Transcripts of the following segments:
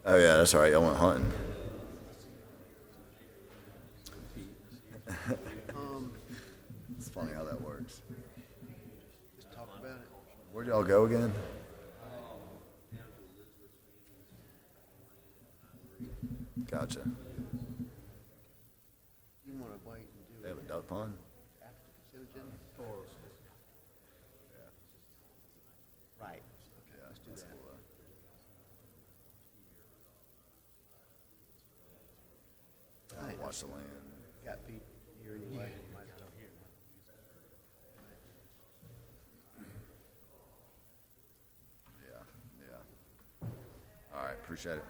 Oh yeah, that's all right. Y'all went hunting. It's funny how that works. Just talk about it. Where'd y'all go again? Gotcha. You want to wait and do They have it a duck pond. after the consent agenda? Or, right. Okay, let's do That's that. cool though. Right. Watch the land. Got Pete here anyway. Might as well. Yeah, yeah. All right, appreciate it.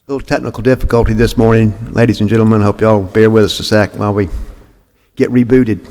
A little technical difficulty this morning, ladies and gentlemen. Hope y'all bear with us a sec while we get rebooted.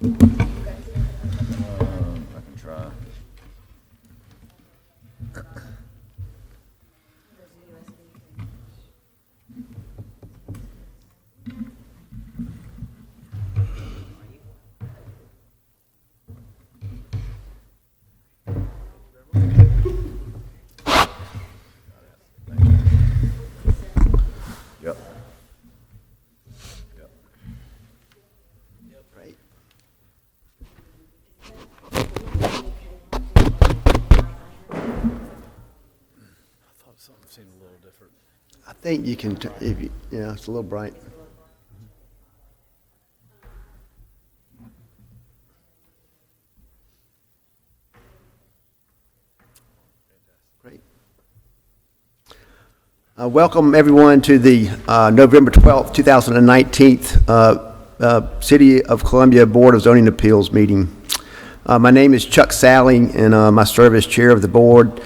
I can try. Yep. Yep. Great. I thought something seemed a little different. I think you can, if you, yeah, it's a little bright. Great. Welcome, everyone, to the November 12th, 2019 City of Columbia Board of Zoning Appeals meeting. My name is Chuck Sally, and I serve as chair of the board.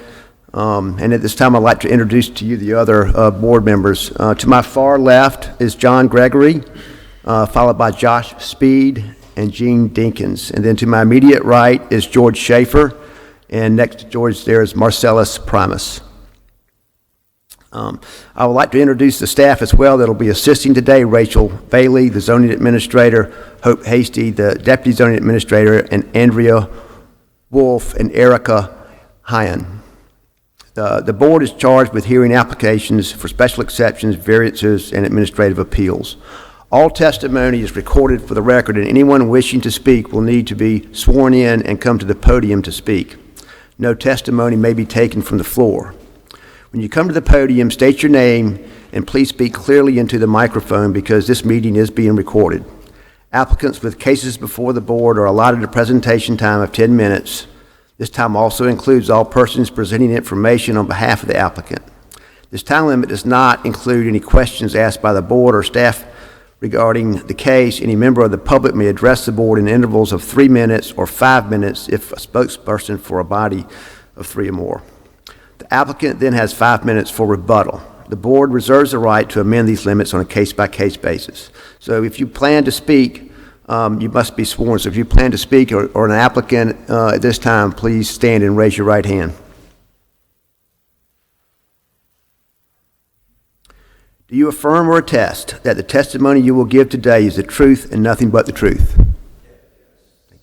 And at this time, I'd like to introduce to you the other board members. To my far left is John Gregory, followed by Josh Speed and Gene Dinkins. And then to my immediate right is George Schaefer, and next to George there is Marcellus Primus. I would like to introduce the staff as well that will be assisting today: Rachel Bailey, the zoning administrator; Hope Hasty, the deputy zoning administrator; and Andrea Wolf and Erica Hyan. The board is charged with hearing applications for special exceptions, variances, and administrative appeals. All testimony is recorded for the record, and anyone wishing to speak will need to be sworn in and come to the podium to speak. No testimony may be taken from the floor. When you come to the podium, state your name and please speak clearly into the microphone because this meeting is being recorded. Applicants with cases before the board are allotted a presentation time of 10 minutes. This time also includes all persons presenting information on behalf of the applicant. This time limit does not include any questions asked by the board or staff regarding the case. Any member of the public may address the board in intervals of 3 minutes or 5 minutes if a spokesperson for a body of 3 or more. The applicant then has 5 minutes for rebuttal. The board reserves the right to amend these limits on a case-by-case basis. So if you plan to speak, you must be sworn. So if you plan to speak or an applicant at this time, please stand and raise your right hand. Do you affirm or attest that the testimony you will give today is the truth and nothing but the truth? Thank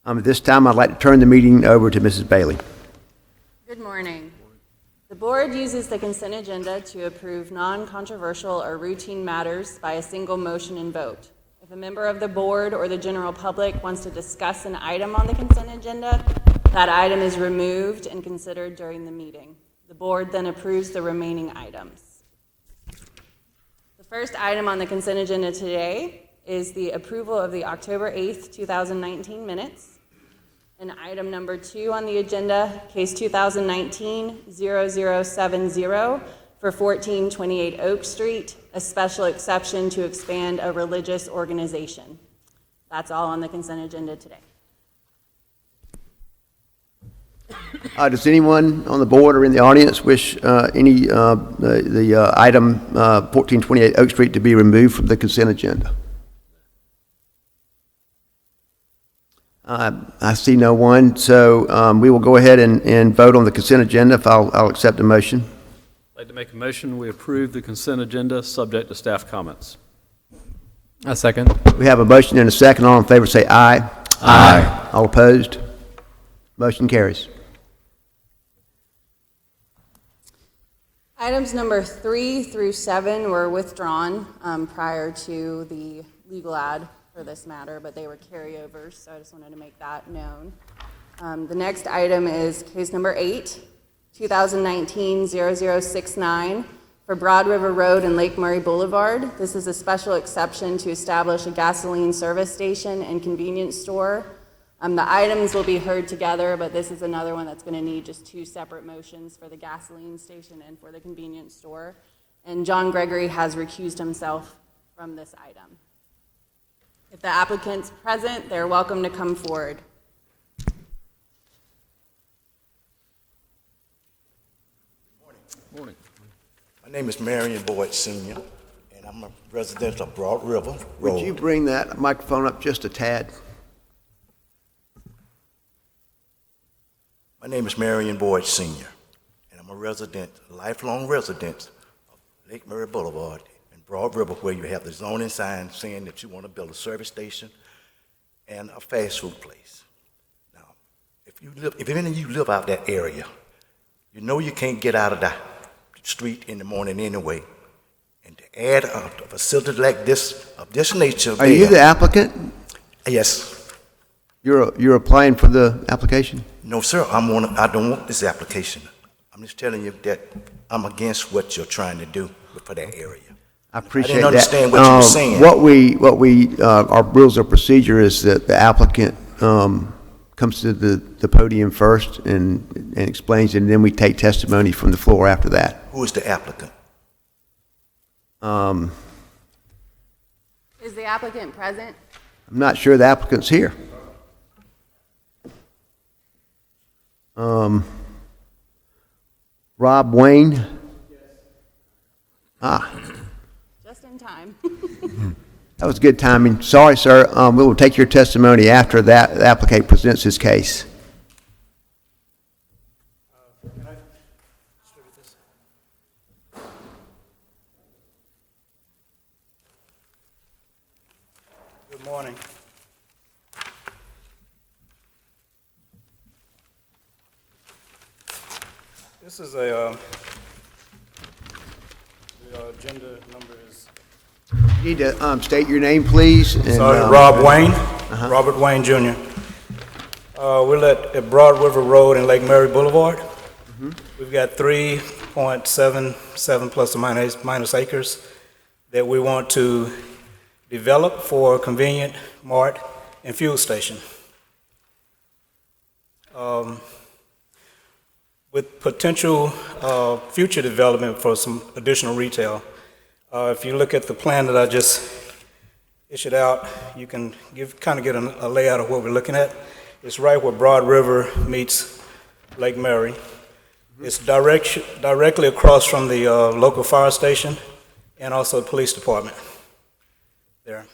you. At this time, I'd like to turn the meeting over to Mrs. Bailey. Good morning. The board uses the consent agenda to approve non-controversial or routine matters by a single motion and vote. If a member of the board or the general public wants to discuss an item on the consent agenda, that item is removed and considered during the meeting. The board then approves the remaining items. The first item on the consent agenda today is the approval of the October 8th, 2019 minutes. And item number 2 on the agenda, case 2019-0070 for 1428 Oak Street, a special exception to expand a religious organization. That's all on the consent agenda today. Does anyone on the board or in the audience wish the item 1428 Oak Street to be removed from the consent agenda? I see no one, so we will go ahead and vote on the consent agenda if I'll accept a motion. I'd like to make a motion, we approve the consent agenda, subject to staff comments. A second. We have a motion and a second. All in favor say aye. Aye. All opposed? Motion carries. Items number 3 through 7 were withdrawn prior to the legal ad for this matter, but they were carryovers, so I just wanted to make that known. The next item is case number 8, 2019-0069 for Broad River Road and Lake Murray Boulevard. This is a special exception to establish a gasoline service station and convenience store The items will be heard together, but this is another one that's going to need just two separate motions for the gasoline station and for the convenience store. And John Gregory has recused himself from this item. If the applicant's present, they're welcome to come forward. Morning. My name is Marion Boyd Sr., and I'm a resident of Broad River Road. Would you bring that microphone up just a tad? My name is Marion Boyd Sr., and I'm a resident, a lifelong resident of Lake Murray Boulevard in Broad River, where you have the zoning sign saying that you want to build a service station and a fast food place. Now, if any of you live out that area, you know you can't get out of the street in the morning anyway. And to add a facility like this, of this nature. Are you the applicant? Yes. You're applying for the application? No, sir, I don't want this application. I'm just telling you that I'm against what you're trying to do for that area. I appreciate that. I didn't understand what you were saying. Our rules of procedure is that the applicant comes to the podium first and explains it, and then we take testimony from the floor after that. Who is the applicant? Is the applicant present? I'm not sure the applicant's here. Rob Wayne? Just in time. That was good timing. Sorry, sir. We will take your testimony after that the applicant presents his case. Good morning. This is the agenda number is. You need to state your name, please. And, Sorry, Rob Wayne, Robert Wayne Jr. We're at Broad River Road and Lake Murray Boulevard. We've got 3.77 plus or minus acres that we want to develop for a convenient mart and fuel station. With potential future development for some additional retail. If you look at the plan that I just issued out, you can kind of get a layout of what we're looking at. It's right where Broad River meets Lake Murray. It's directly across from the local fire station and also the police department there.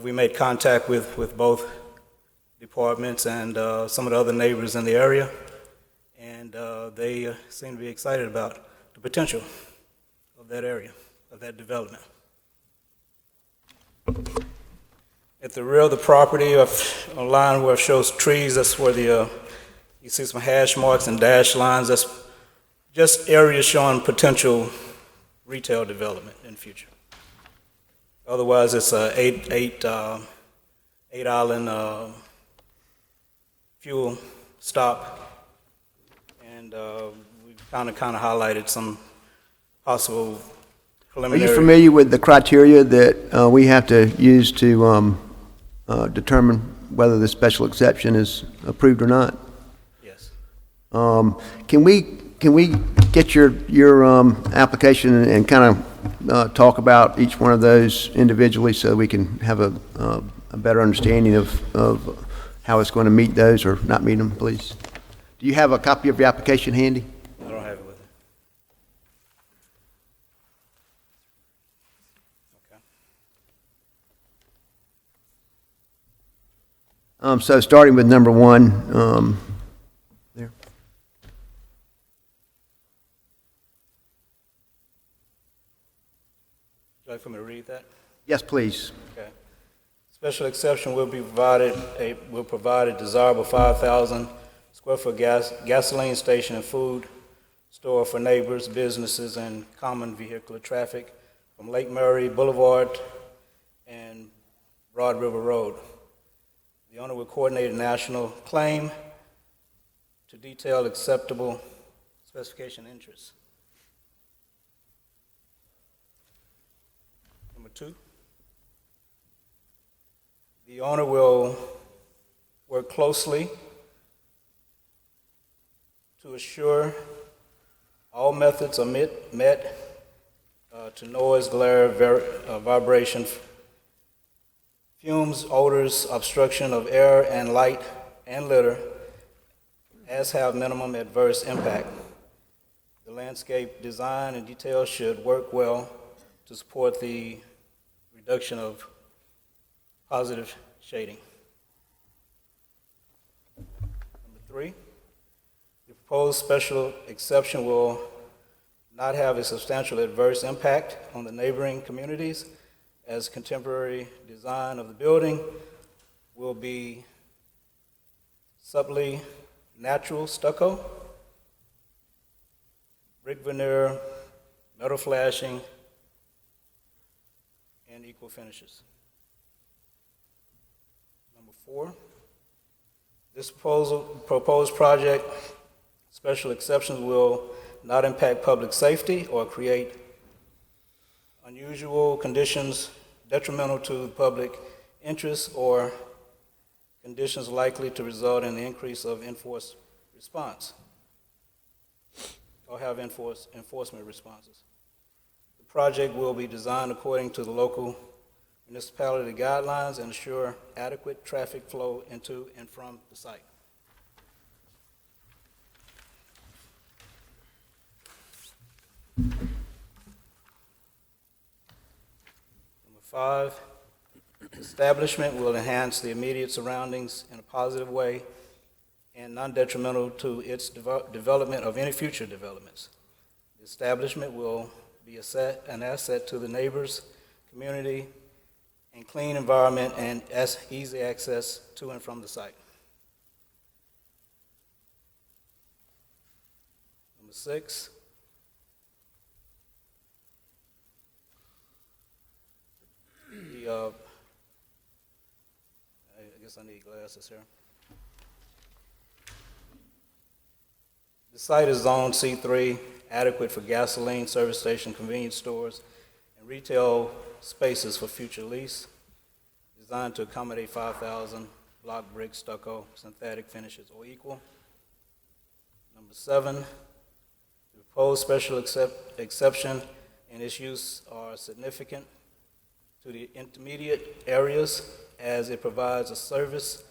We made contact with both departments and some of the other neighbors in the area, and they seem to be excited about the potential of that area, of that development. At the rear of the property, a line where it shows trees, that's where you see some hash marks and dash lines. That's just areas showing potential retail development in the future. Otherwise, it's a eight island fuel stop, and we've kind of highlighted some possible Are preliminary. you familiar with the criteria that we have to use to determine whether the special exception is approved or not? Yes. Can we get your application and kind of talk about each one of those individually so we can have a better understanding of how it's going to meet those or not meet them, please? Do you have a copy of your application handy? I don't have it with me. Okay. So starting with number one, there. Would you like for me to read that? Yes, please. Okay. Special exception will provide a desirable 5,000 square foot gasoline station and food store for neighbors, businesses, and common vehicular traffic from Lake Murray Boulevard and Broad River Road. The owner will coordinate a national claim to detail acceptable specification interests. Number two, the owner will work closely to assure all methods are met to noise, glare, vibration, fumes, odors, obstruction of air and light and litter, as have minimum adverse impact. The landscape design and detail should work well to support the reduction of positive shading. Number 3, the proposed special exception will not have a substantial adverse impact on the neighboring communities, as contemporary design of the building will be subtly natural stucco, brick veneer, metal flashing, and equal finishes. Number 4, this proposed project special exceptions will not impact public safety or create unusual conditions detrimental to the public interest or conditions likely to result in the increase of enforced response or have enforcement responses. The project will be designed according to the local municipality guidelines and ensure adequate traffic flow into and from the site. Number 5, establishment will enhance the immediate surroundings in a positive way and non-detrimental to its development of any future developments. The establishment will be an asset to the neighbors, community, and clean environment and easy access to and from the site. Number 6, I guess I need glasses here. The site is zoned C3, adequate for gasoline, service station, convenience stores, and retail spaces for future lease, designed to accommodate 5,000 block brick, stucco, synthetic finishes or equal. Number 7, the proposed special exception and its use are significant to the intermediate areas as it provides a service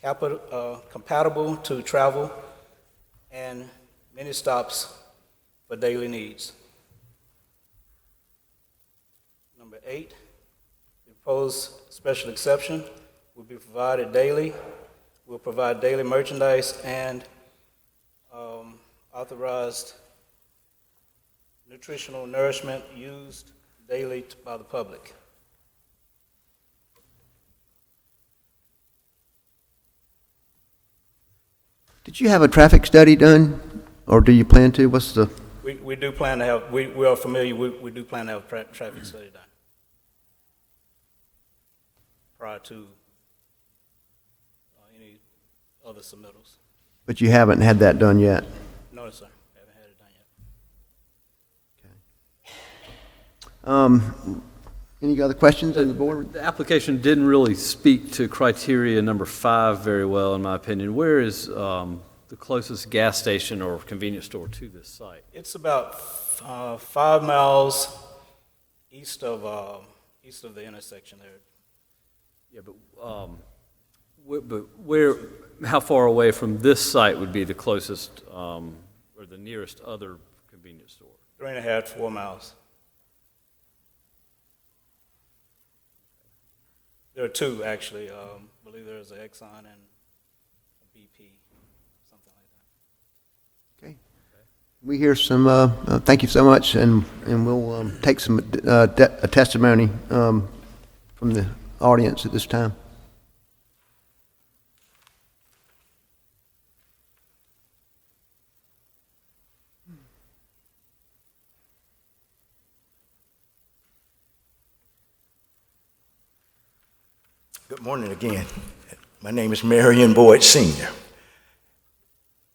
compatible to travel and many stops for daily needs. Number 8, the proposed special exception will be provided daily, will provide daily merchandise and authorized nutritional nourishment used daily by the public. Did you have a traffic study done, or do you plan to? What's the, We do plan to have, we are familiar, we do plan to have a traffic study done prior to any other submittals. but you haven't had that done yet? No, sir, haven't had it done yet. Any other questions on the board? The application didn't really speak to criteria number 5 very well, in my opinion. Where is the closest gas station or convenience store to this site? It's about 5 miles east of the intersection there. Yeah, but where, how far away from this site would be the closest or the nearest other convenience store? 3.5 to 4 miles. There are 2, actually. I believe there's an Exxon and a BP, something like that. Okay. We hear some, thank you so much, and we'll take some testimony from the audience at this time. Good morning again. My name is Marion Boyd Sr.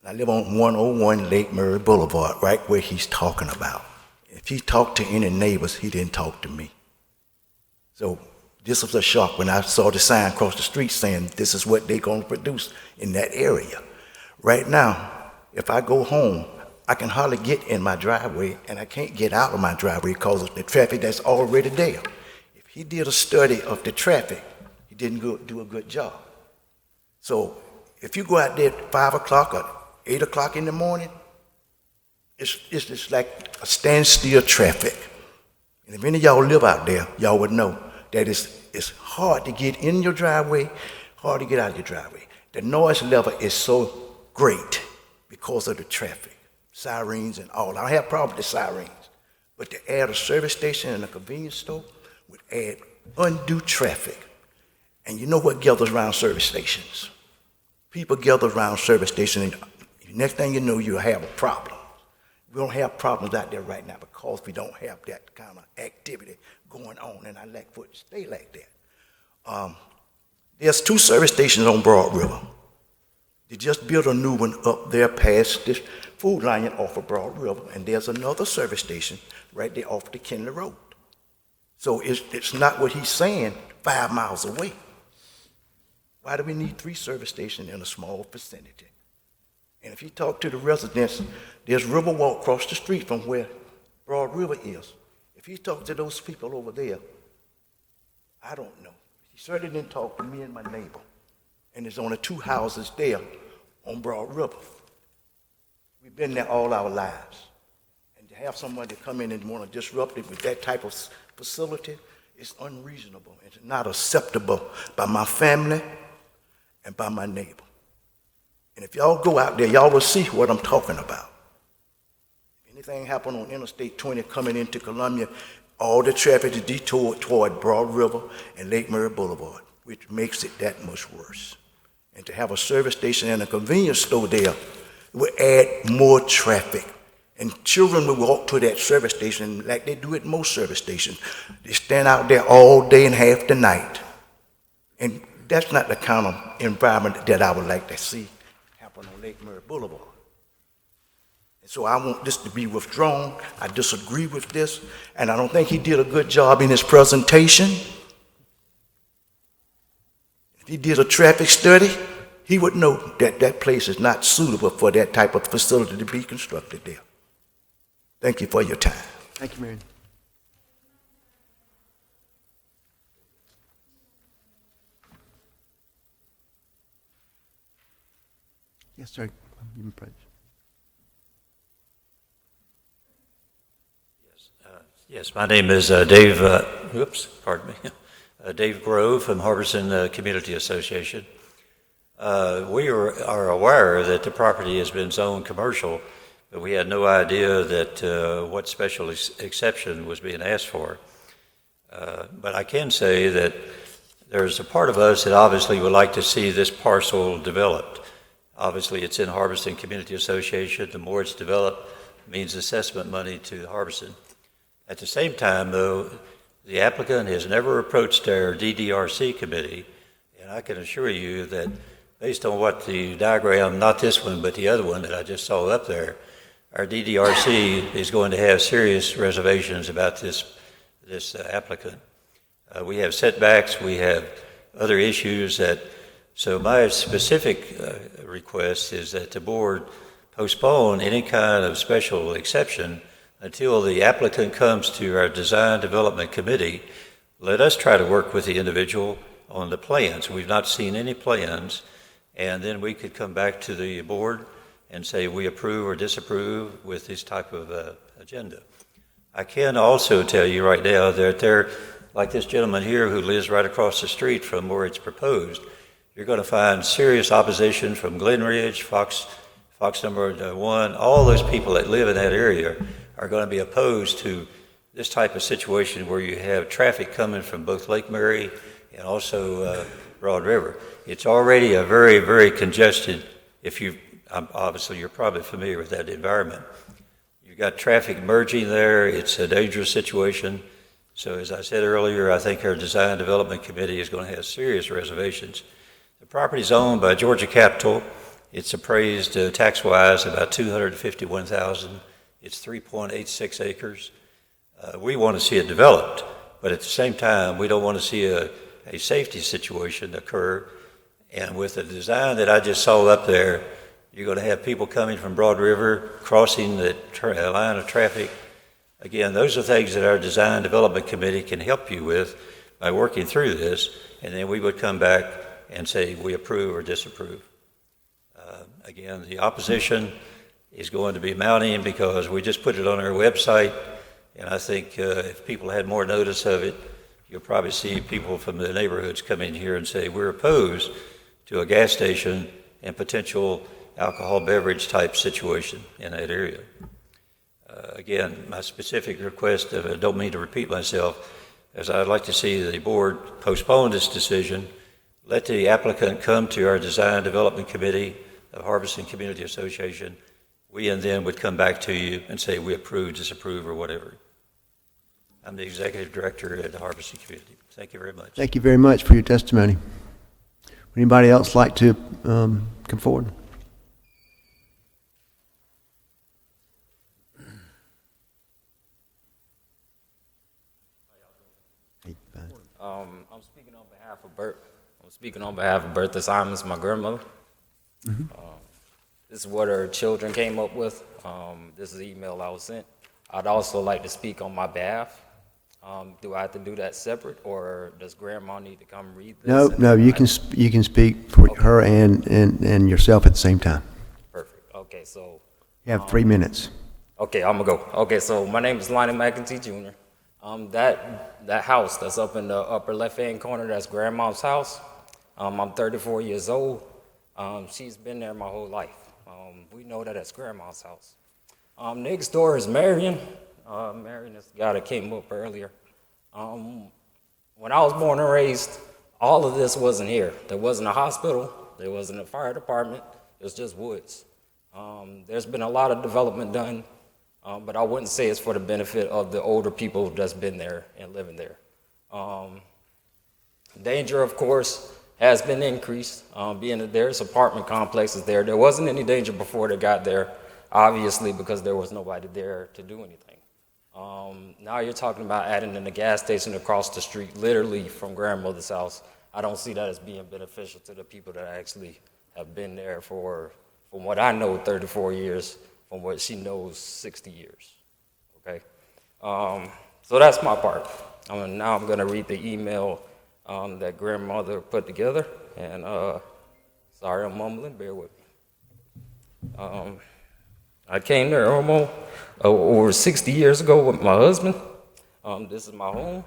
I live on 101 Lake Murray Boulevard, right where he's talking about. If he talked to any neighbors, he didn't talk to me. So This was a shock when I saw the sign across the street saying this is what they're going to produce in that area. Right now, if I go home, I can hardly get in my driveway, and I can't get out of my driveway because of the traffic that's already there. If he did a study of the traffic, he didn't do a good job. So if you go out there at 5 o'clock or 8 o'clock in the morning, it's just like a standstill traffic. And if any of y'all live out there, y'all would know that it's hard to get in your driveway, hard to get out of your driveway. The noise level is so great because of the traffic, sirens and all. I don't have a problem with the sirens, but to add a service station and a convenience store would add undue traffic. And you know what gathers around service stations? People gather around service stations, and the next thing you know, you'll have a problem. We don't have problems out there right now because we don't have that kind of activity going on, and I like for it to stay like that. There's 2 service stations on Broad River. They just built a new one up there past this food line off of Broad River, and there's another service station right there off the Kinley Road. So it's not what he's saying 5 miles away. Why do we need 3 service stations in a small vicinity? And if you talk to the residents, there's Riverwalk across the street from where Broad River is. If you talk to those people over there, I don't know. He certainly didn't talk to me and my neighbor. And there's only 2 houses there on Broad River. We've been there all our lives. And to have somebody come in and want to disrupt it with that type of facility is unreasonable. It's not acceptable by my family and by my neighbor. And if y'all go out there, y'all will see what I'm talking about. If anything happened on Interstate 20 coming into Columbia, all the traffic is detoured toward Broad River and Lake Murray Boulevard, which makes it that much worse. And to have a service station and a convenience store there will add more traffic. And children will walk to that service station like they do at most service stations. They stand out there all day and half the night. And that's not the kind of environment that I would like to see happen on Lake Murray Boulevard. And so I want this to be withdrawn. I disagree with this, and I don't think he did a good job in his presentation. If he did a traffic study, he would know that that place is not suitable for that type of facility to be constructed there. Thank you for your time. Thank you, Marion. Yes, sir. You may approach. Yes, my name is Dave Dave Grove from Harbison Community Association. We are aware that the property has been zoned commercial, but we had no idea that what special exception was being asked for. But I can say that there's a part of us that obviously would like to see this parcel developed. Obviously, it's in Harbison Community Association. The more it's developed means assessment money to Harbison. At the same time, though, the applicant has never approached our DDRC committee, and I can assure you that based on what the diagram, not this one, but the other one that I just saw up there, our DDRC is going to have serious reservations about this applicant. We have setbacks, we have other issues so my specific request is that the board postpone any kind of special exception until the applicant comes to our design development committee. Let us try to work with the individual on the plans. We've not seen any plans, and then we could come back to the board and say we approve or disapprove with this type of agenda. I can also tell you right now that there, like this gentleman here who lives right across the street from where it's proposed, you're going to find serious opposition from Glen Ridge, Fox number 1, all those people that live in that area are going to be opposed to this type of situation where you have traffic coming from both Lake Murray and also Broad River. It's already a very, very congested, obviously you're probably familiar with that environment. You've got traffic merging there, it's a dangerous situation. So as I said earlier, I think our Design Development Committee is going to have serious reservations. The property is owned by Georgia Capital. It's appraised tax-wise about $251,000. It's 3.86 acres. We want to see it developed, But at the same time, we don't want to see a safety situation occur. And with the design that I just saw up there, you're going to have people coming from Broad River, crossing the line of traffic. Again, those are things that our Design Development Committee can help you with by working through this, and then we would come back and say we approve or disapprove. Again, the opposition is going to be mounting because we just put it on our website, and I think if people had more notice of it, you'll probably see people from the neighborhoods come in here and say we're opposed to a gas station and potential alcohol beverage type situation in that area. Again, my specific request, I don't mean to repeat myself, is I'd like to see the board postpone this decision, let the applicant come to our Design Development Committee of Harbison Community Association. We and them would come back to you and say we approve, disapprove, or whatever. I'm the executive director at the Harbison Community. Thank you very much. Thank you very much for your testimony. Would anybody else like to come forward? I'm speaking on behalf of Bert. I'm speaking on behalf of Bertha Simons, my grandmother. This is what her children came up with. This is the email I was sent. I'd also like to speak on my behalf. Do I have to do that separate, or does Grandma need to come read this? No, you can speak for her and yourself at the same time. Perfect. Okay, so. You have 3 minutes. Okay, I'm gonna go. Okay, so my name is Lonnie McEntee Jr. That house that's up in the upper left-hand corner, that's Grandma's house. I'm 34 years old. She's been there my whole life. We know that it's Grandma's house. Next door is Marion. Marion is the guy that came up earlier. When I was born and raised, all of this wasn't here. There wasn't a hospital. There wasn't a fire department. It was just woods. There's been a lot of development done, but I wouldn't say it's for the benefit of the older people that's been there and living there. Danger, of course, has been increased, being that there's apartment complexes there. There wasn't any danger before they got there, obviously, because there was nobody there to do anything. Now you're talking about adding in a gas station across the street, literally from grandmother's house. I don't see that as being beneficial to the people that actually have been there for, from what I know, 34 years, from what she knows, 60 years, okay? So that's my part. Now I'm gonna read the email that grandmother put together, and sorry I'm mumbling, bear with me. I came there almost over 60 years ago with my husband. This is my home.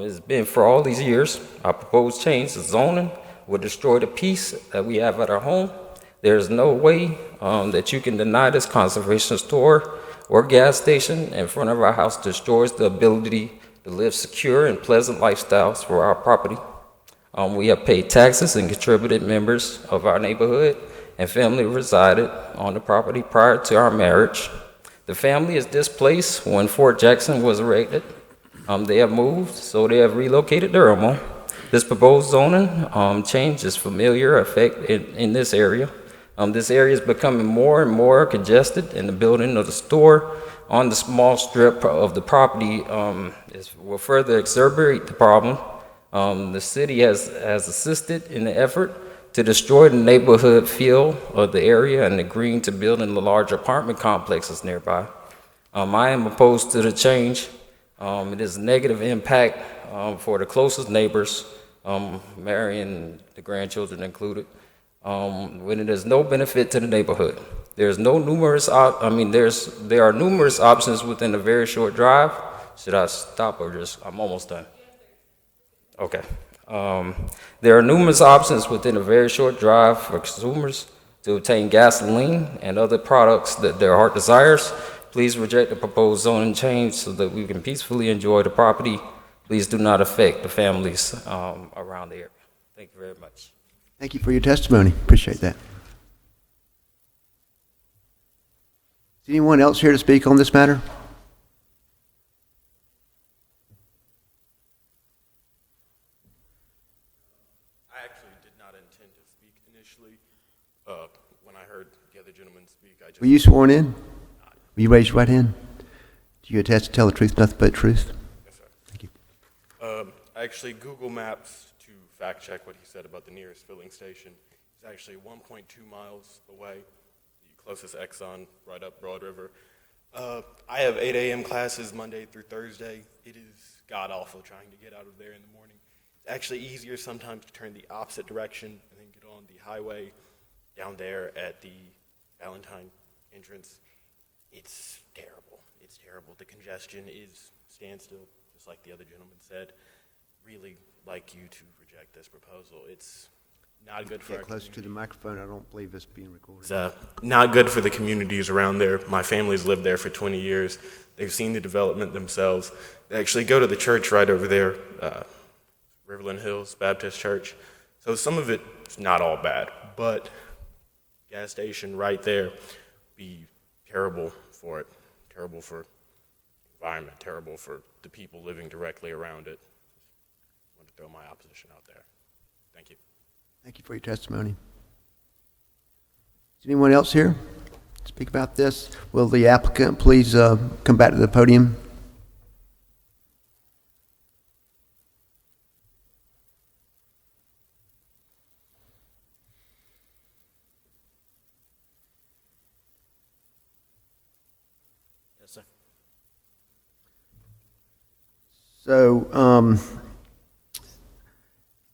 It's been for all these years. I proposed change the zoning would destroy the peace that we have at our home. There's no way that you can deny this conservation store or gas station in front of our house destroys the ability to live secure and pleasant lifestyles for our property. We have paid taxes and contributed members of our neighborhood and family resided on the property prior to our marriage. The family is displaced when Fort Jackson was erected. They have moved, so they have relocated their home. This proposed zoning change is familiar effect in this area. This area is becoming more and more congested, and the building of the store on the small strip of the property will further exacerbate the problem. The city has assisted in the effort to destroy the neighborhood feel of the area and agreeing to building the large apartment complexes nearby. I am opposed to the change. It is a negative impact for the closest neighbors, Mary and the grandchildren included, when it is no benefit to the neighborhood. There are numerous options within a very short drive. Should I stop or just, I'm almost done. Okay. There are numerous options within a very short drive for consumers to obtain gasoline and other products that their heart desires. Please reject the proposed zoning change so that we can peacefully enjoy the property. Please do not affect the families around the area. Thank you very much. Thank you for your testimony. Appreciate that. Is anyone else here to speak on this matter? I actually did not intend to speak initially. When I heard the other gentleman speak, I just... Were you sworn in? Will you raise your right hand? Do you attest to tell the truth, nothing but the truth? Yes, sir. Thank you. I actually Google Maps to fact check what he said about the nearest filling station. It's actually 1.2 miles away, the closest Exxon right up Broad River. I have 8 a.m. classes Monday through Thursday. It is god-awful trying to get out of there in the morning. It's actually easier sometimes to turn the opposite direction and then get on the highway down there at the Valentine entrance. It's terrible. It's terrible. The congestion is standstill, just like the other gentleman said. Really like you to reject this proposal. It's not good for our Get closer to community. the microphone. I don't believe it's being recorded. It's not good for the communities around there. My family's lived there for 20 years. They've seen the development themselves. They actually go to the church right over there, Riverland Hills Baptist Church. So some of it's not all bad, but gas station right there be terrible for it, terrible for the environment, terrible for the people living directly around it. I want to throw my opposition out there. Thank you. Thank you for your testimony. Is anyone else here to speak about this? Will the applicant please come back to the podium? Yes, sir. So,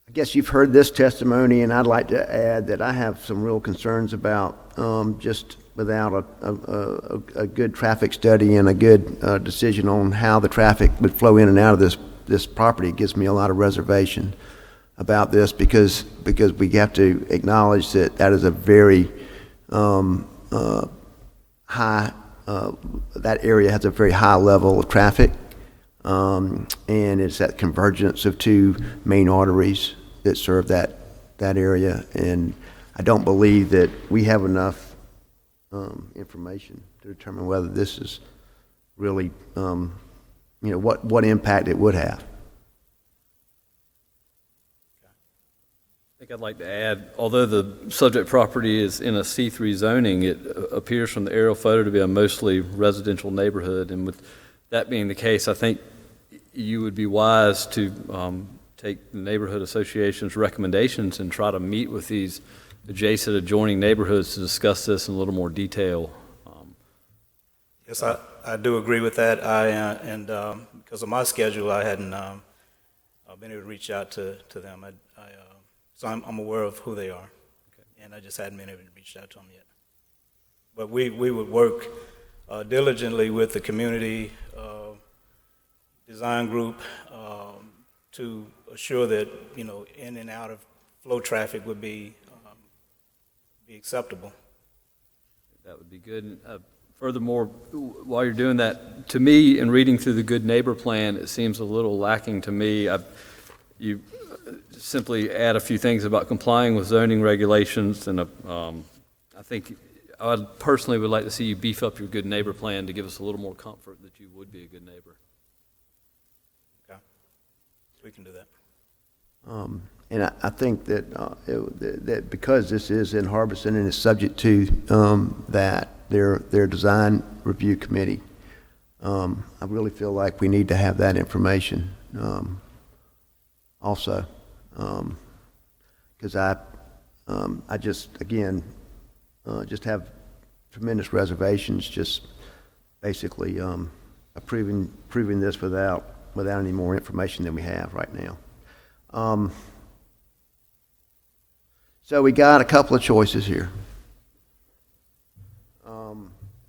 I guess you've heard this testimony, and I'd like to add that I have some real concerns about just without a good traffic study and a good decision on how the traffic would flow in and out of this property. It gives me a lot of reservation about this because we have to acknowledge that is a very high, that area has a very high level of traffic. And it's that convergence of two main arteries that serve that area. And I don't believe that we have enough information to determine whether this is really, what impact it would have. I think I'd like to add, although the subject property is in a C3 zoning, it appears from the aerial photo to be a mostly residential neighborhood. And with that being the case, I think you would be wise to take the neighborhood association's recommendations and try to meet with these adjacent adjoining neighborhoods to discuss this in a little more detail. Yes, I do agree with that. And because of my schedule, I hadn't been able to reach out to them. So I'm aware of who they are, and I just hadn't been able to reach out to them yet. But we would work diligently with the community design group to assure that in and out of flow traffic would be acceptable. That would be good. Furthermore, while you're doing that, to me, in reading through the Good Neighbor Plan, it seems a little lacking to me. You simply add a few things about complying with zoning regulations, and I think I personally would like to see you beef up your Good Neighbor Plan to give us a little more comfort that you would be a good neighbor. Okay, we can do that. And I think that that because this is in Harbison and is subject to their design review committee, I really feel like we need to have that information also, because I just again just have tremendous reservations just basically approving this without any more information than we have right now. So we got a couple of choices here.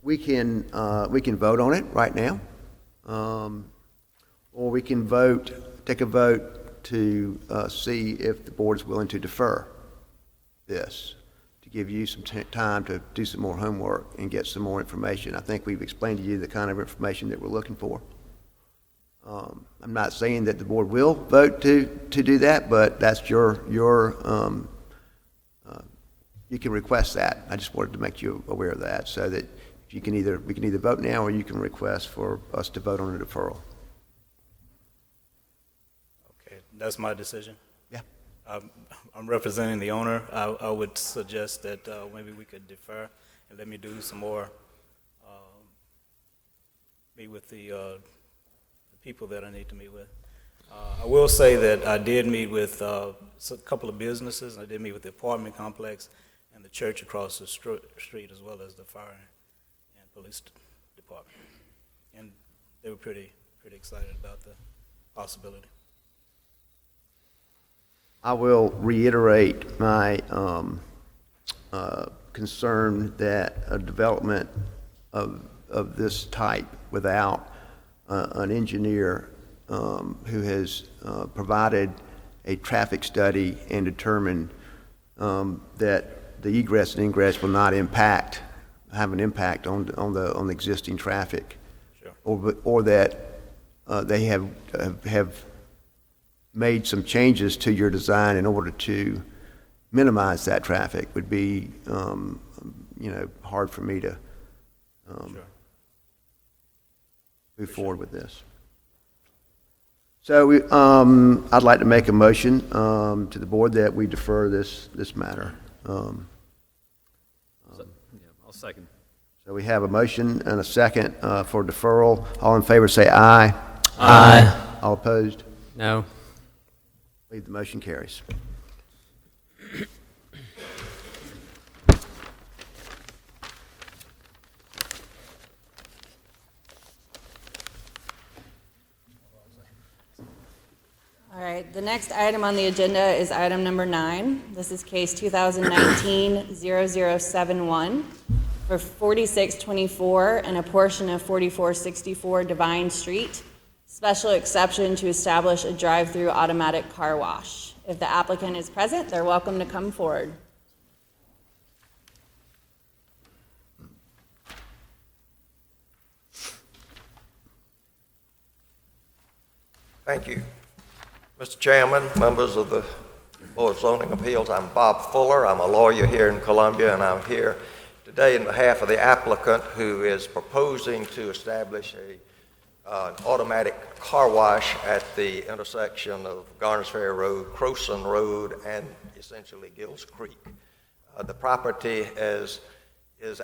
We can vote on it right now, or we can take a vote to see if the board is willing to defer this, to give you some time to do some more homework and get some more information. I think we've explained to you the kind of information that we're looking for. I'm not saying that the board will vote to do that, but that's your you can request that. I just wanted to make you aware of that, so that we can either vote now, or you can request for us to vote on a deferral. Okay, that's my decision. Yeah. I'm representing the owner. I would suggest that maybe we could defer and let me do some more, meet with the people that I need to meet with. I will say that I did meet with a couple of businesses. I did meet with the apartment complex and the church across the street, as well as the fire and police department. And they were pretty excited about the possibility. I will reiterate my concern that a development of this type without an engineer who has provided a traffic study and determined that the egress and ingress will not have an impact on the existing traffic, Sure. or that they have made some changes to your design in order to minimize that traffic would be, hard for me to Sure. move forward with this. So I'd like to make a motion to the board that we defer this matter. So, yeah, I'll second. So we have a motion and a second for deferral. All in favor say aye. Aye. All opposed? No. Leave the motion carries. All right, the next item on the agenda is item number 9. This is case 2019-0071 for 4624 and a portion of 4464 Divine Street. Special exception to establish a drive-through automatic car wash. If the applicant is present, they're welcome to come forward. Thank you. Mr. Chairman, members of the Board of Zoning Appeals, I'm Bob Fuller. I'm a lawyer here in Columbia, and I'm here today in behalf of the applicant who is proposing to establish an automatic car wash at the intersection of Garners Ferry Road, Croson Road, and essentially Gills Creek. The property is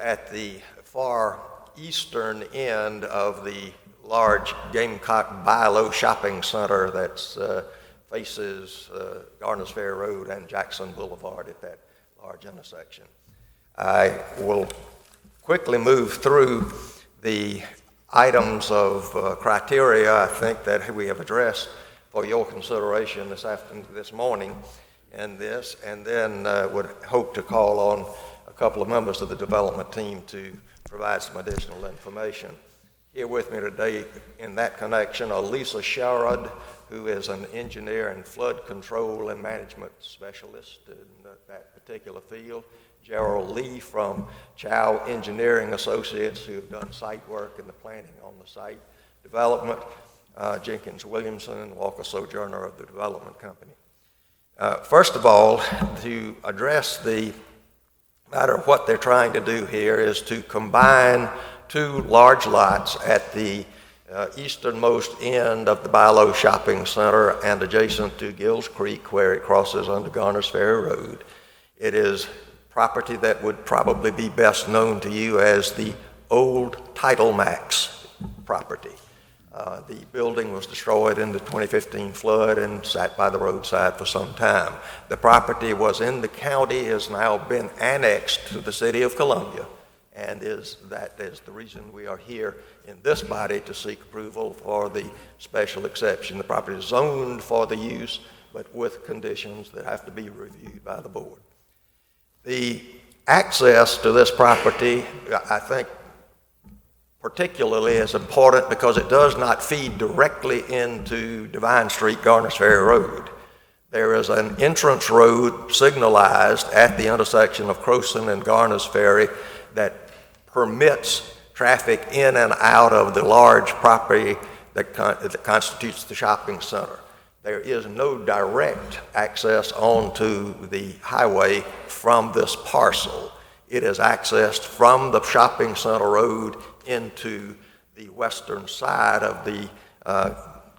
at the far eastern end of the large Gamecock Bi-Lo shopping center that faces Garners Ferry Road and Jackson Boulevard at that large intersection. I will quickly move through the items of criteria I think that we have addressed for your consideration this morning in this, and then would hope to call on a couple of members of the development team to provide some additional information. Here with me today in that connection are Lisa Sherrod, who is an engineer and flood control and management specialist in that particular field, Gerald Lee from Chow Engineering Associates, who have done site work and the planning on the site development, Jenkins Williamson, and Walker Sojourner of the development company. First of all, to address the matter of what they're trying to do here is to combine two large lots at the easternmost end of the Bi-Lo shopping center and adjacent to Gills Creek, where it crosses under Garners Ferry Road. It is property that would probably be best known to you as the old Title Max property. The building was destroyed in the 2015 flood and sat by the roadside for some time. The property was in the county, has now been annexed to the city of Columbia, and that is the reason we are here in this body to seek approval for the special exception. The property is zoned for the use, but with conditions that have to be reviewed by the board. The access to this property, I think, particularly is important because it does not feed directly into Divine Street, Garners Ferry Road. There is an entrance road signalized at the intersection of Croson and Garners Ferry that permits traffic in and out of the large property that constitutes the shopping center. There is no direct access onto the highway from this parcel. It is accessed from the shopping center road into the western side of the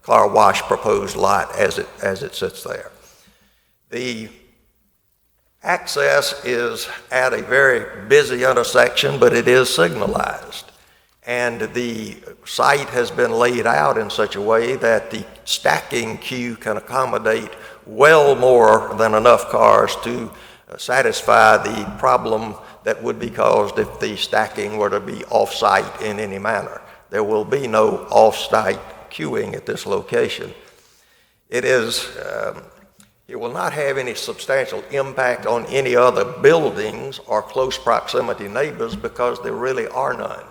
car wash proposed lot as it sits there. The access is at a very busy intersection, but it is signalized. and the site has been laid out in such a way that the stacking queue can accommodate well more than enough cars to satisfy the problem that would be caused if the stacking were to be off-site in any manner. There will be no off-site queuing at this location. It will not have any substantial impact on any other buildings or close proximity neighbors because there really are none.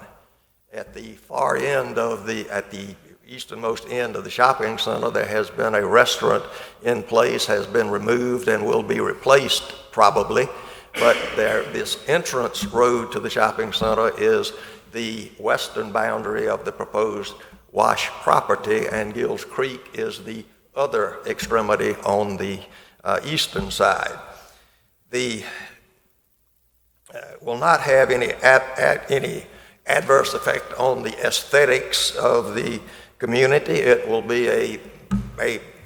At the far end at the easternmost end of the shopping center, there has been a restaurant in place, has been removed and will be replaced probably, but this entrance road to the shopping center is the western boundary of the proposed Wash property, and Gills Creek is the other extremity on the eastern side. Will not have any adverse effect on the aesthetics of the community. It will be a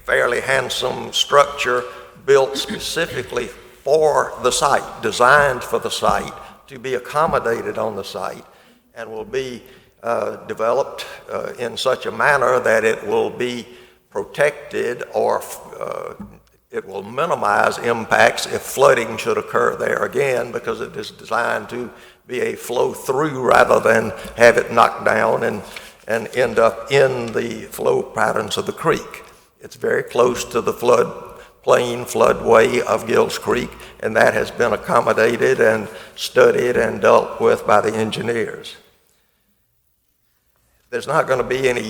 fairly handsome structure built specifically for the site, designed for the site, to be accommodated on the site, and will be developed in such a manner that it will be protected or it will minimize impacts if flooding should occur there again, because it is designed to be a flow through rather than have it knocked down and end up in the flow patterns of the creek. It's very close to the floodway of Gills Creek, and that has been accommodated and studied and dealt with by the engineers. There's not going to be any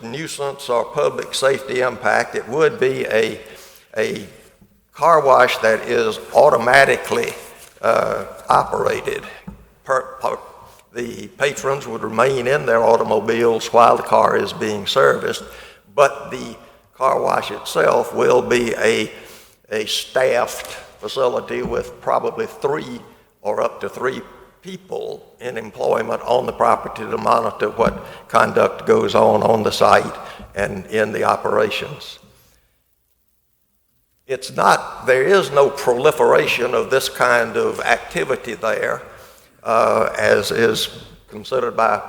nuisance or public safety impact. It would be a car wash that is automatically operated. The patrons would remain in their automobiles while the car is being serviced, but the car wash itself will be a staffed facility with probably 3 or up to 3 people in employment on the property to monitor what conduct goes on the site and in the operations. There is no proliferation of this kind of activity there, as is considered by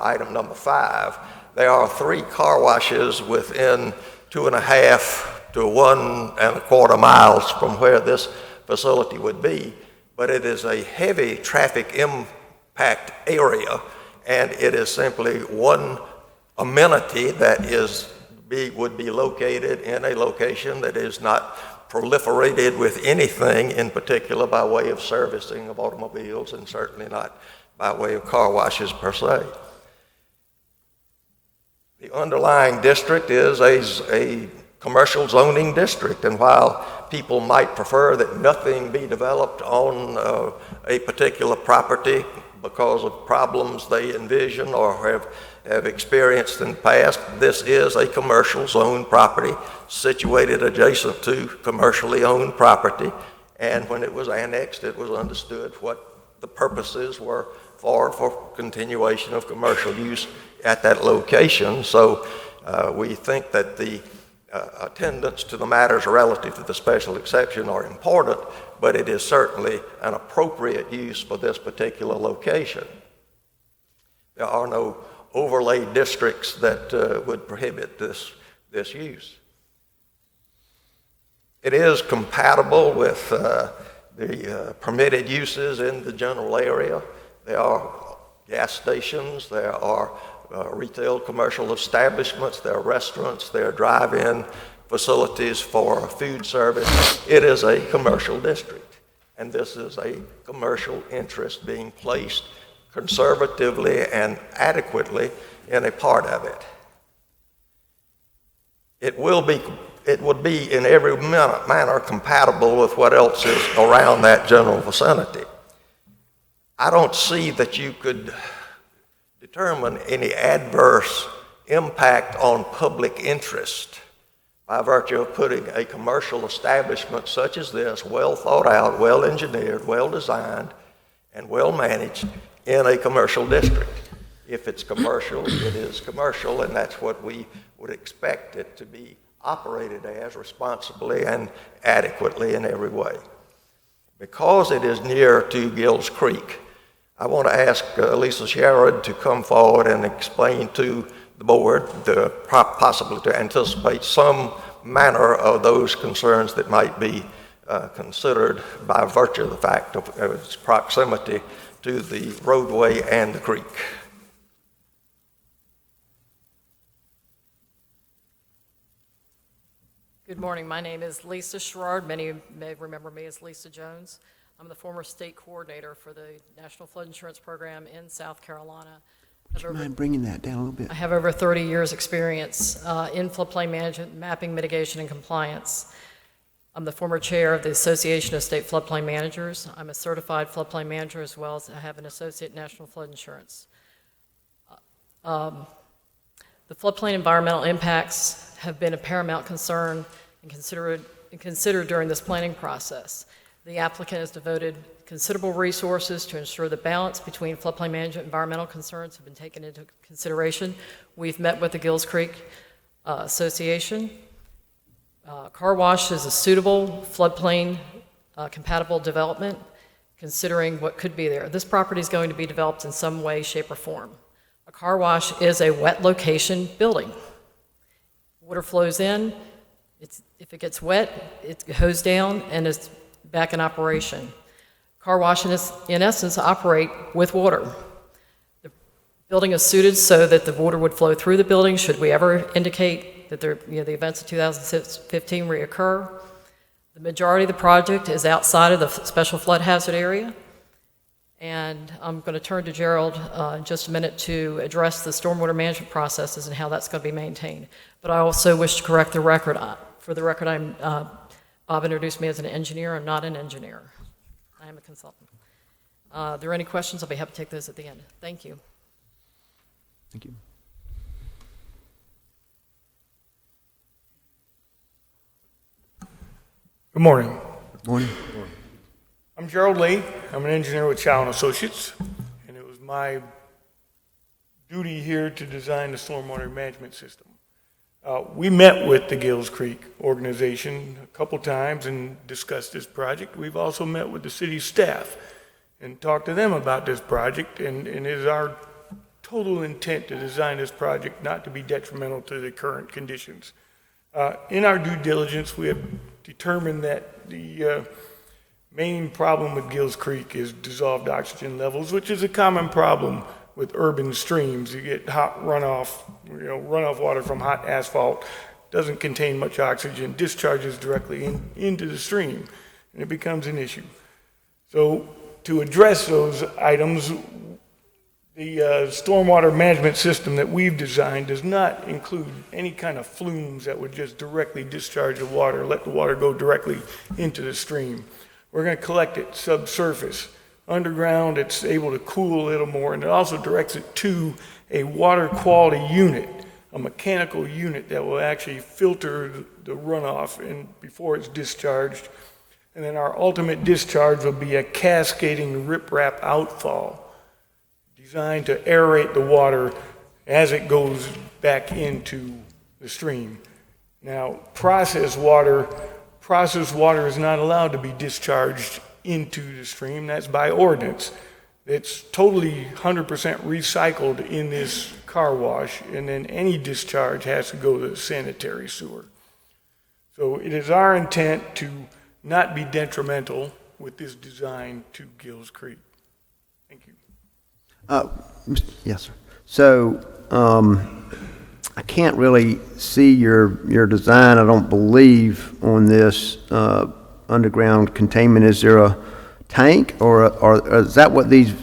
item number 5. There are 3 car washes within 2.5 to 1.25 miles from where this facility would be, but it is a heavy traffic impact area, and it is simply one amenity that would be located in a location that is not proliferated with anything in particular by way of servicing of automobiles, and certainly not by way of car washes per se. The underlying district is a commercial zoning district, and while people might prefer that nothing be developed on a particular property because of problems they envision or have experienced in the past, this is a commercial zone property situated adjacent to commercially owned property, and when it was annexed, it was understood what the purposes were for continuation of commercial use at that location. So we think that the attendance to the matters relative to the special exception are important, but it is certainly an appropriate use for this particular location. There are no overlay districts that would prohibit this use. It is compatible with the permitted uses in the general area. There are gas stations, there are retail commercial establishments, there are restaurants, there are drive-in facilities for food service. It is a commercial district, and this is a commercial interest being placed conservatively and adequately in a part of it. It would be in every manner compatible with what else is around that general vicinity. I don't see that you could determine any adverse impact on public interest by virtue of putting a commercial establishment such as this, well thought out, well engineered, well designed, and well managed in a commercial district. If it's commercial, it is commercial, and that's what we would expect it to be operated as responsibly and adequately in every way. Because it is near to Gills Creek, I want to ask Lisa Sherrod to come forward and explain to the board the possibly to anticipate some manner of those concerns that might be considered by virtue of the fact of its proximity to the roadway and the creek. Good morning. My name is Lisa Sherrod. Many may remember me as Lisa Jones. I'm the former state coordinator for the National Flood Insurance Program in South Carolina. Would you mind bringing that down a little bit? I have over 30 years' experience in floodplain management, mapping, mitigation, and compliance. I'm the former chair of the Association of State Floodplain Managers. I'm a certified floodplain manager, as well as I have an associate in National Flood Insurance. The floodplain environmental impacts have been a paramount concern and considered during this planning process. The applicant has devoted considerable resources to ensure the balance between floodplain management and environmental concerns have been taken into consideration. We've met with the Gills Creek Association. Car wash is a suitable floodplain compatible development, considering what could be there. This property is going to be developed in some way, shape, or form. A car wash is a wet location building. Water flows in, if it gets wet, it goes down and is back in operation. Car washes, in essence, operate with water. The building is suited so that the water would flow through the building should we ever indicate that the events of 2015 reoccur. The majority of the project is outside of the special flood hazard area. And I'm going to turn to Gerald in just a minute to address the stormwater management processes and how that's going to be maintained. But I also wish to correct the record. For the record, Bob introduced me as an engineer. I'm not an engineer. I am a consultant. Are there any questions? I'll be happy to take those at the end. Thank you. Thank you. Good morning. Good morning. I'm Gerald Lee. I'm an engineer with Chow & Associates, and it was my duty here to design the stormwater management system. We met with the Gills Creek organization a couple times and discussed this project. We've also met with the city staff and talked to them about this project, and it is our total intent to design this project not to be detrimental to the current conditions. In our due diligence, we have determined that the main problem with Gills Creek is dissolved oxygen levels, which is a common problem with urban streams. You get hot runoff, runoff water from hot asphalt, doesn't contain much oxygen, discharges directly into the stream, and it becomes an issue. So to address those items, the stormwater management system that we've designed does not include any kind of flumes that would just directly discharge the water, let the water go directly into the stream. We're going to collect it subsurface. Underground, it's able to cool a little more, and it also directs it to a water quality unit, a mechanical unit that will actually filter the runoff before it's discharged. And then our ultimate discharge will be a cascading riprap outfall designed to aerate the water as it goes back into the stream. Now, processed water is not allowed to be discharged into the stream. That's by ordinance. It's totally 100% recycled in this car wash, and then any discharge has to go to the sanitary sewer. So it is our intent to not be detrimental with this design to Gills Creek. Thank you. Yes, sir. So I can't really see your design, I don't believe, on this underground containment. Is there a tank, or is that what these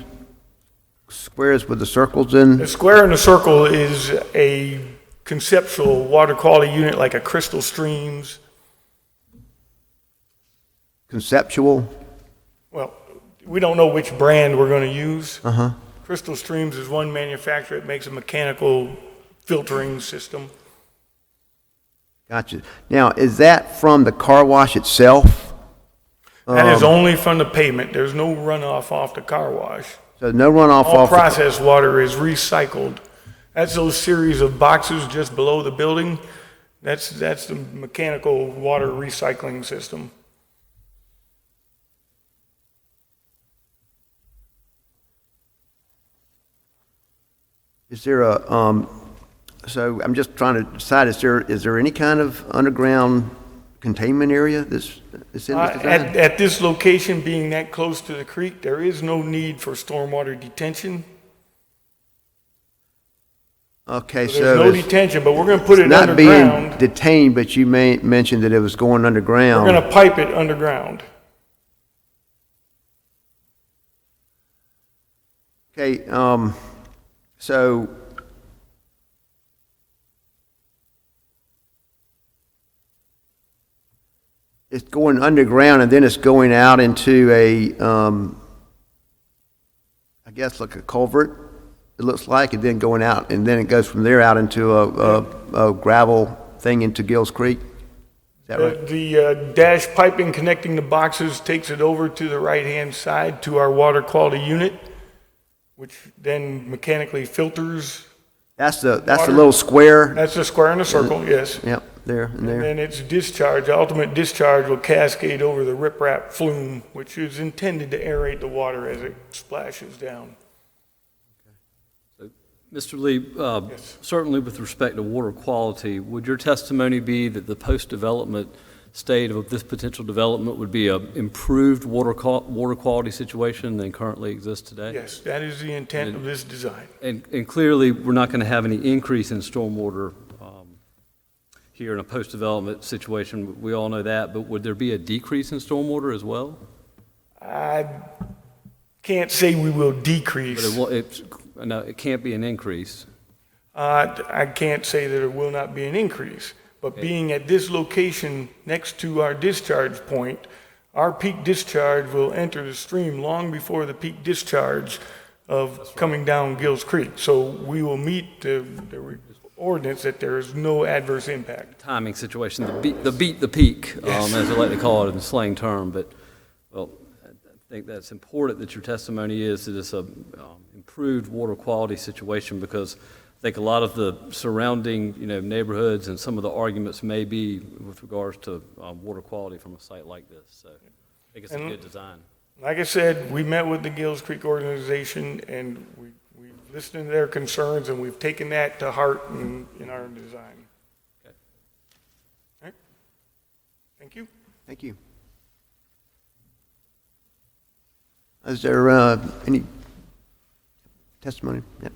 squares with the circles in? The square in the circle is a conceptual water quality unit like a Crystal Streams. Conceptual? Well, we don't know which brand we're going to use. Uh-huh. Crystal Streams is one manufacturer that makes a mechanical filtering system. Gotcha. Now, is that from the car wash itself? That is only from the pavement. There's no runoff off the car wash. So no runoff All off processed water is recycled. That's those series of boxes just below the building. That's the mechanical water recycling system. Is there so I'm just trying to decide, is there any kind of underground containment area that's in this design? At this location, being that close to the creek, there is no need for stormwater detention. Okay, So there's no detention, but we're going to put it not underground. being detained, but you mentioned that it was going underground. We're going to pipe it underground. Okay, so it's going underground and then it's going out into a, I guess like a culvert, it looks like, and then going out, and then it goes from there out into a gravel thing into Gills Creek? Is that right? The dash piping connecting the boxes takes it over to the right-hand side to our water quality unit, which then mechanically filters. That's the water. little square? That's the square in a circle, yes. Yep, there and there. And then its discharge, the ultimate discharge will cascade over the riprap flume, which is intended to aerate the water as it splashes down. Mr. Lee, certainly with respect to water quality, would your testimony be that the post-development state of this potential development would be an improved water quality situation than currently exists today? Yes, that is the intent of this design. And clearly, we're not going to have any increase in stormwater here in a post-development situation. We all know that, but would there be a decrease in stormwater as well? I can't say we will decrease. But no, it can't be an increase. I can't say that it will not be an increase, but being at this location next to our discharge point, our peak discharge will enter the stream long before the peak discharge of coming down Gills Creek. So we will meet the ordinance that there is no adverse impact. Timing situation, the beat the peak, as they like to call it in the slang term. But, well, I think that's important that your testimony is that it's a improved water quality situation, because I think a lot of the surrounding, neighborhoods and some of the arguments may be with regards to water quality from a site like this. So I think it's a good design. Like I said, we met with the Gills Creek organization and we listened to their concerns and we've taken that to heart in our design. Okay. All right. Thank you. Thank you. Is there any testimony? Yep.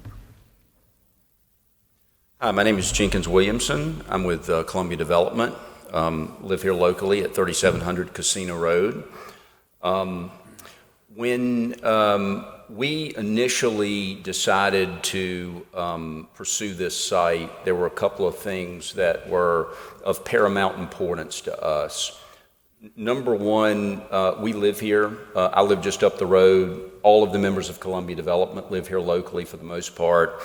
Hi, my name is Jenkins Williamson. I'm with Columbia Development. Live here locally at 3700 Casino Road. When we initially decided to pursue this site, there were a couple of things that were of paramount importance to us. Number one, we live here. I live just up the road. All of the members of Columbia Development live here locally for the most part.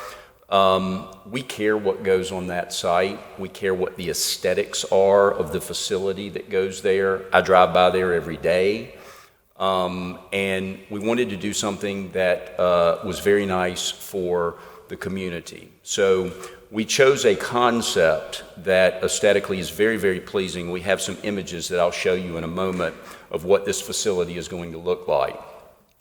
We care what goes on that site. We care what the aesthetics are of the facility that goes there. I drive by there every day. And we wanted to do something that was very nice for the community. So we chose a concept that aesthetically is very, very pleasing. We have some images that I'll show you in a moment of what this facility is going to look like.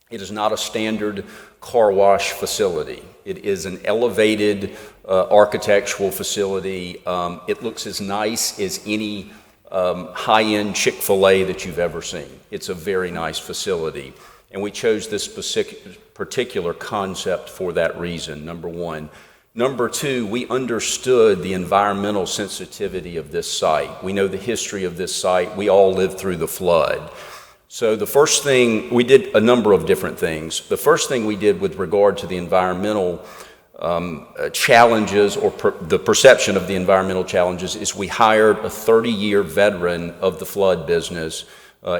It is not a standard car wash facility. It is an elevated architectural facility. It looks as nice as any high-end Chick-fil-A that you've ever seen. It's a very nice facility. And we chose this particular concept for that reason, number one. Number two, we understood the environmental sensitivity of this site. We know the history of this site. We all lived through the flood. So the first thing, we did a number of different things. The first thing we did with regard to the environmental challenges or the perception of the environmental challenges is we hired a 30-year veteran of the flood business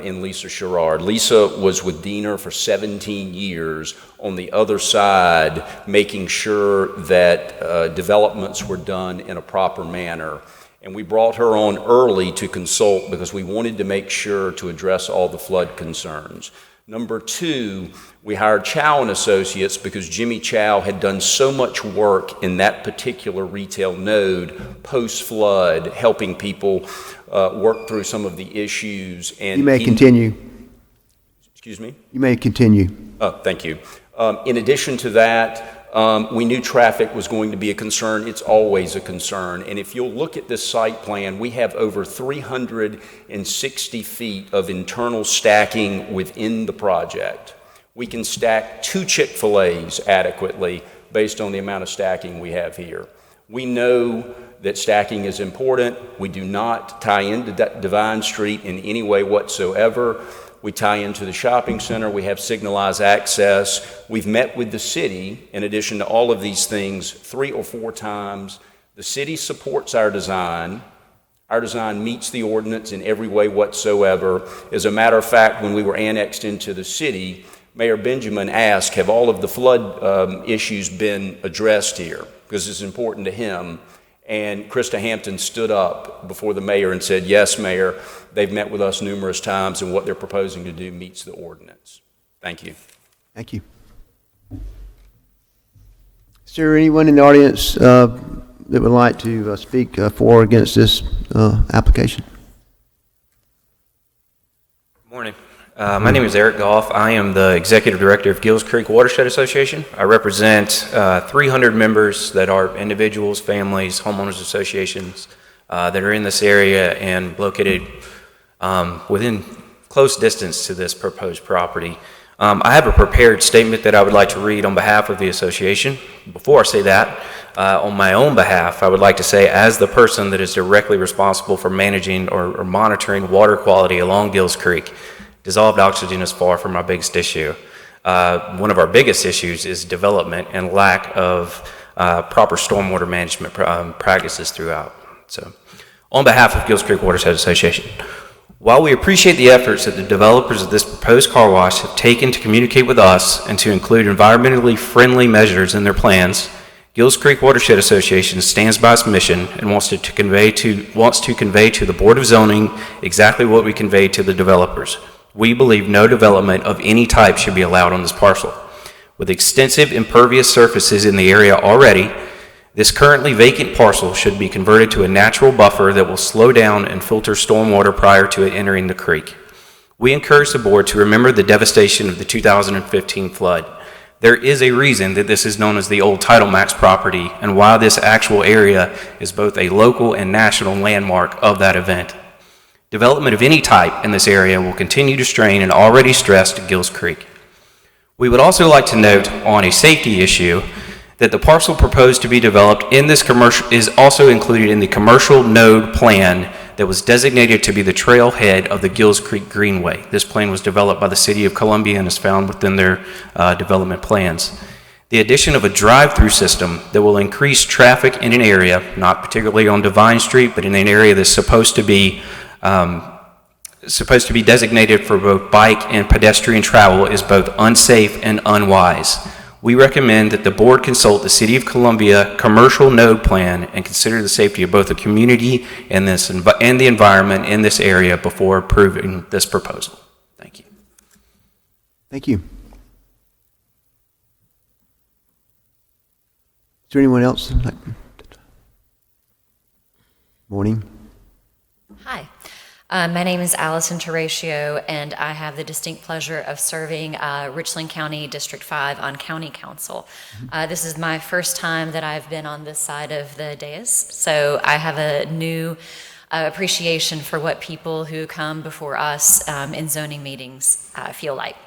in Lisa Sherrard. Lisa was with Diener for 17 years on the other side, making sure that developments were done in a proper manner. And we brought her on early to consult because we wanted to make sure to address all the flood concerns. Number two, we hired Chow & Associates because Jimmy Chow had done so much work in that particular retail node post-flood, helping people work through some of the issues. And you may continue. Excuse me? You may continue. Oh, thank you. In addition to that, We knew traffic was going to be a concern. It's always a concern. And if you'll look at this site plan, we have over 360 feet of internal stacking within the project. We can stack 2 Chick-fil-A's adequately based on the amount of stacking we have here. We know that stacking is important. We do not tie into Divine Street in any way whatsoever. We tie into the shopping center. We have signalized access. We've met with the city, in addition to all of these things, 3 or 4 times. The city supports our design. Our design meets the ordinance in every way whatsoever. As a matter of fact, when we were annexed into the city, Mayor Benjamin asked, have all of the flood issues been addressed here? Because it's important to him. And Krista Hampton stood up before the mayor and said, yes, Mayor, they've met with us numerous times, and what they're proposing to do meets the ordinance. Thank you. Thank you. Is there anyone in the audience that would like to speak for or against this application? Good morning. My name is Eric Goff. I am the Executive Director of Gills Creek Watershed Association. I represent 300 members that are individuals, families, homeowners associations that are in this area and located within close distance to this proposed property. I have a prepared statement that I would like to read on behalf of the association. Before I say that, on my own behalf, I would like to say, as the person that is directly responsible for managing or monitoring water quality along Gills Creek, dissolved oxygen is far from our biggest issue. One of our biggest issues is development and lack of proper stormwater management practices throughout. So, on behalf of Gills Creek Watershed Association, while we appreciate the efforts that the developers of this proposed car wash have taken to communicate with us and to include environmentally friendly measures in their plans, Gills Creek Watershed Association stands by its mission and wants to convey to the Board of Zoning exactly what we conveyed to the developers. We believe no development of any type should be allowed on this parcel. With extensive impervious surfaces in the area already, this currently vacant parcel should be converted to a natural buffer that will slow down and filter stormwater prior to it entering the creek. We encourage the board to remember the devastation of the 2015 flood. There is a reason that this is known as the old Title Max property, and why this actual area is both a local and national landmark of that event. Development of any type in this area will continue to strain an already stressed Gills Creek. We would also like to note on a safety issue that the parcel proposed to be developed in this commercial is also included in the commercial node plan that was designated to be the trailhead of the Gills Creek Greenway. This plan was developed by the City of Columbia and is found within their development plans. The addition of a drive-through system that will increase traffic in an area, not particularly on Divine Street, but in an area that's supposed to be designated for both bike and pedestrian travel, is both unsafe and unwise. We recommend that the board consult the City of Columbia commercial node plan and consider the safety of both the community and the environment in this area before approving this proposal. Thank you. Thank you. Is there anyone else? Morning. Hi. My name is Allison Terratio, and I have the distinct pleasure of serving Richland County District 5 on County Council. This is my first time that I've been on this side of the dais, so I have a new appreciation for what people who come before us in zoning meetings feel like.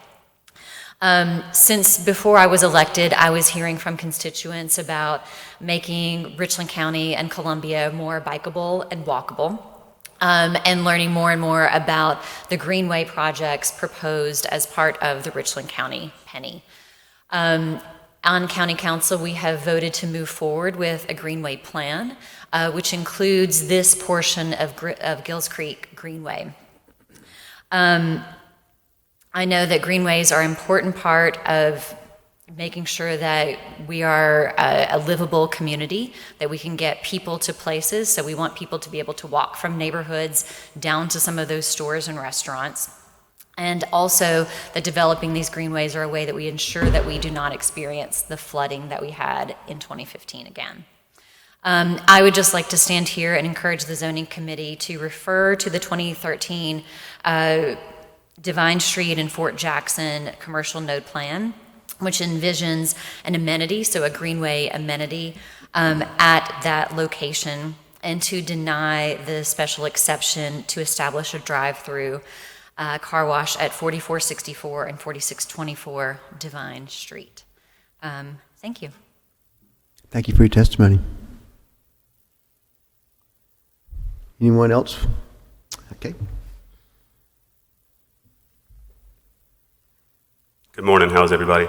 Since before I was elected, I was hearing from constituents about making Richland County and Columbia more bikeable and walkable. And learning more and more about the Greenway projects proposed as part of the Richland County Penny. On County Council, we have voted to move forward with a Greenway plan, which includes this portion of Gills Creek Greenway. I know that greenways are an important part of making sure that we are a livable community, that we can get people to places. So we want people to be able to walk from neighborhoods down to some of those stores and restaurants. And also that developing these greenways are a way that we ensure that we do not experience the flooding that we had in 2015 again. I would just like to stand here and encourage the zoning committee to refer to the 2013 Divine Street and Fort Jackson commercial node plan. which envisions an amenity, so a greenway amenity, at that location, and to deny the special exception to establish a drive-through car wash at 4464 and 4624 Divine Street. Thank you. Thank you for your testimony. Anyone else? Okay. Good morning. How's everybody?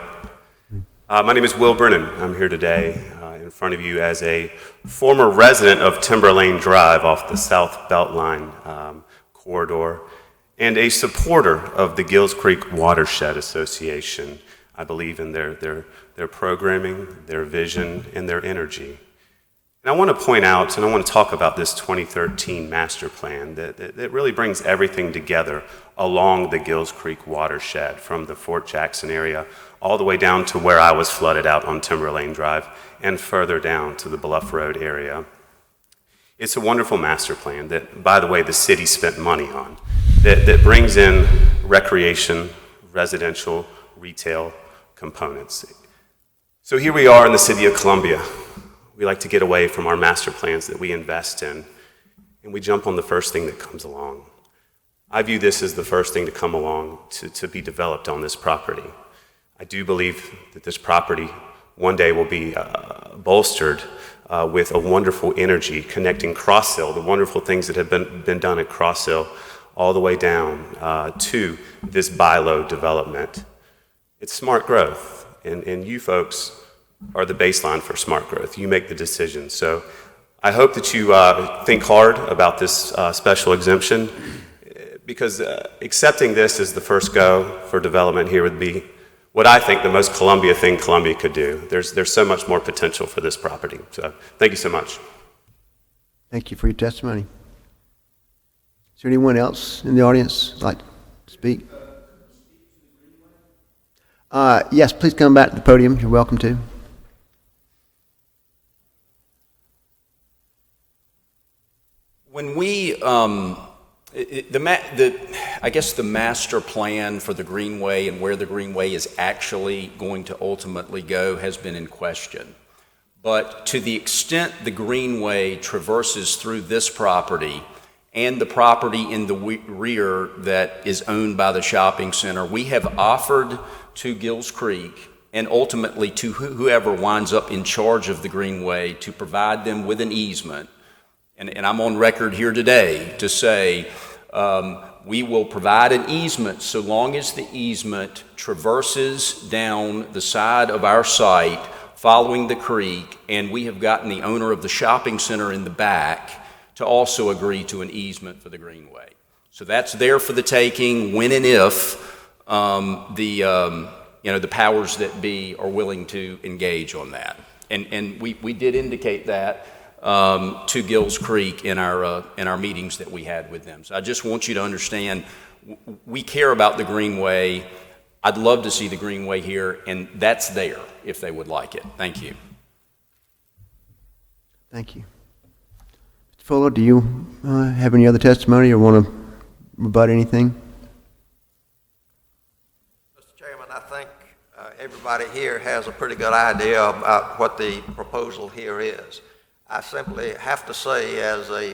My name is Will Brennan. I'm here today in front of you as a former resident of Timber Lane Drive off the South Beltline corridor and a supporter of the Gills Creek Watershed Association. I believe in their programming, their vision, and their energy. And I want to point out, and I want to talk about this 2013 master plan that really brings everything together along the Gills Creek watershed, from the Fort Jackson area all the way down to where I was flooded out on Timber Lane Drive and further down to the Bluff Road area. It's a wonderful master plan that, by the way, the city spent money on, that brings in recreation, residential, retail components. So here we are in the city of Columbia. We like to get away from our master plans that we invest in, and we jump on the first thing that comes along. I view this as the first thing to come along to be developed on this property. I do believe that this property one day will be bolstered with a wonderful energy connecting Cross Hill, the wonderful things that have been done at Cross Hill, all the way down to this by-load development. It's smart growth, and you folks are the baseline for smart growth. You make the decision. So I hope that you think hard about this special exemption, because accepting this as the first go for development here would be what I think the most Columbia thing Columbia could do. There's so much more potential for this property. So thank you so much. Thank you for your testimony. Is there anyone else in the audience who'd like to speak? Yes, please come back to the podium. You're welcome to. When we, I guess the master plan for the Greenway and where the Greenway is actually going to ultimately go has been in question. But to the extent the Greenway traverses through this property and the property in the rear that is owned by the shopping center, we have offered to Gills Creek and ultimately to whoever winds up in charge of the Greenway to provide them with an easement. And I'm on record here today to say we will provide an easement so long as the easement traverses down the side of our site following the creek, and we have gotten the owner of the shopping center in the back to also agree to an easement for the Greenway. So that's there for the taking when and if the powers that be are willing to engage on that. And we did indicate that to Gills Creek in our meetings that we had with them. So I just want you to understand, we care about the Greenway. I'd love to see the Greenway here, and that's there if they would like it. Thank you. Thank you. Mr. Fuller, do you have any other testimony or want to rebut anything? Mr. Chairman, I think everybody here has a pretty good idea about what the proposal here is. I simply have to say, as a